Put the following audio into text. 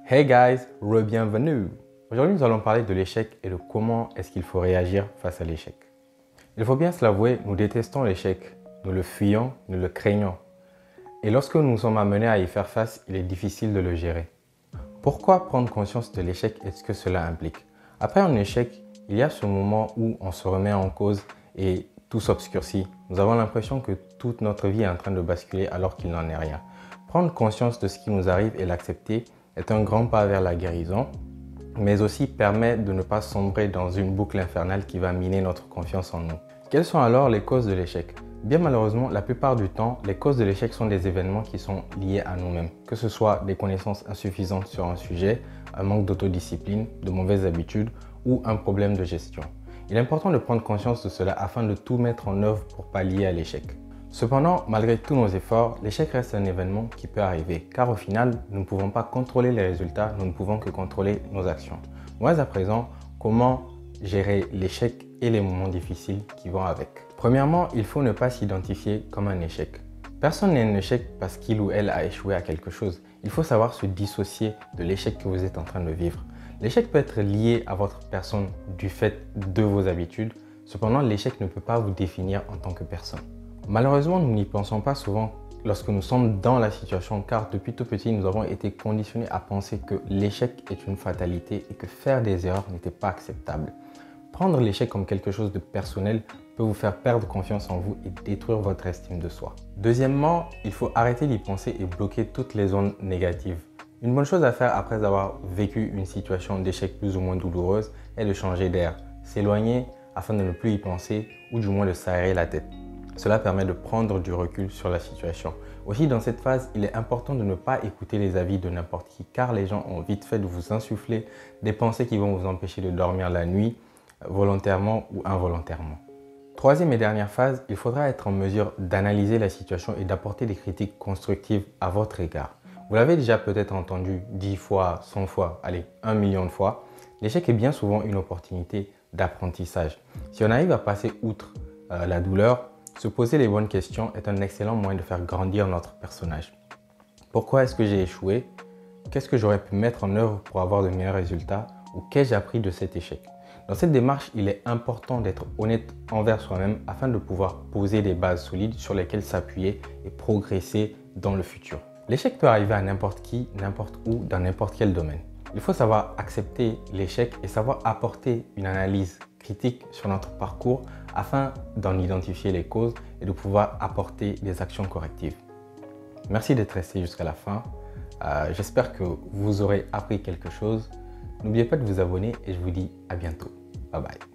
Hey guys, re-bienvenue! Aujourd'hui, nous allons parler de l'échec et de comment est-ce qu'il faut réagir face à l'échec. Il faut bien se l'avouer, nous détestons l'échec, nous le fuyons, nous le craignons. Et lorsque nous sommes amenés à y faire face, il est difficile de le gérer. Pourquoi prendre conscience de l'échec et ce que cela implique? Après un échec, il y a ce moment où on se remet en cause et tout s'obscurcit. Nous avons l'impression que toute notre vie est en train de basculer alors qu'il n'en est rien. Prendre conscience de ce qui nous arrive et l'accepter est un grand pas vers la guérison, mais aussi permet de ne pas sombrer dans une boucle infernale qui va miner notre confiance en nous. Quelles sont alors les causes de l'échec? Bien malheureusement, la plupart du temps, les causes de l'échec sont des événements qui sont liés à nous-mêmes, que ce soit des connaissances insuffisantes sur un sujet, un manque d'autodiscipline, de mauvaises habitudes ou un problème de gestion. Il est important de prendre conscience de cela afin de tout mettre en œuvre pour pallier à l'échec. Cependant, malgré tous nos efforts, l'échec reste un événement qui peut arriver, car au final, nous ne pouvons pas contrôler les résultats, nous ne pouvons que contrôler nos actions. Moi, à présent, comment gérer l'échec et les moments difficiles qui vont avec? Premièrement, il faut ne pas s'identifier comme un échec. Personne n'est un échec parce qu'il ou elle a échoué à quelque chose. Il faut savoir se dissocier de l'échec que vous êtes en train de vivre. L'échec peut être lié à votre personne du fait de vos habitudes. Cependant, l'échec ne peut pas vous définir en tant que personne. Malheureusement, nous n'y pensons pas souvent lorsque nous sommes dans la situation, car depuis tout petit, nous avons été conditionnés à penser que l'échec est une fatalité et que faire des erreurs n'était pas acceptable. Prendre l'échec comme quelque chose de personnel peut vous faire perdre confiance en vous et détruire votre estime de soi. Deuxièmement, il faut arrêter d'y penser et bloquer toutes les zones négatives. Une bonne chose à faire après avoir vécu une situation d'échec plus ou moins douloureuse est de changer d'air, s'éloigner afin de ne plus y penser ou du moins de s'aérer la tête. Cela permet de prendre du recul sur la situation. Aussi, dans cette phase, il est important de ne pas écouter les avis de n'importe qui, car les gens ont vite fait de vous insuffler des pensées qui vont vous empêcher de dormir la nuit, volontairement ou involontairement. Troisième et dernière phase, il faudra être en mesure d'analyser la situation et d'apporter des critiques constructives à votre égard. Vous l'avez déjà peut-être entendu 10 fois, 100 fois, allez, 1 million de fois. L'échec est bien souvent une opportunité d'apprentissage. Si on arrive à passer outre la douleur, se poser les bonnes questions est un excellent moyen de faire grandir notre personnage. Pourquoi est-ce que j'ai échoué? Qu'est-ce que j'aurais pu mettre en œuvre pour avoir de meilleurs résultats? Ou qu'ai-je appris de cet échec? Dans cette démarche, il est important d'être honnête envers soi-même afin de pouvoir poser des bases solides sur lesquelles s'appuyer et progresser dans le futur. L'échec peut arriver à n'importe qui, n'importe où, dans n'importe quel domaine. Il faut savoir accepter l'échec et savoir apporter une analyse critique sur notre parcours afin d'en identifier les causes et de pouvoir apporter des actions correctives. Merci d'être resté jusqu'à la fin. J'espère que vous aurez appris quelque chose. N'oubliez pas de vous abonner et je vous dis à bientôt. Bye bye.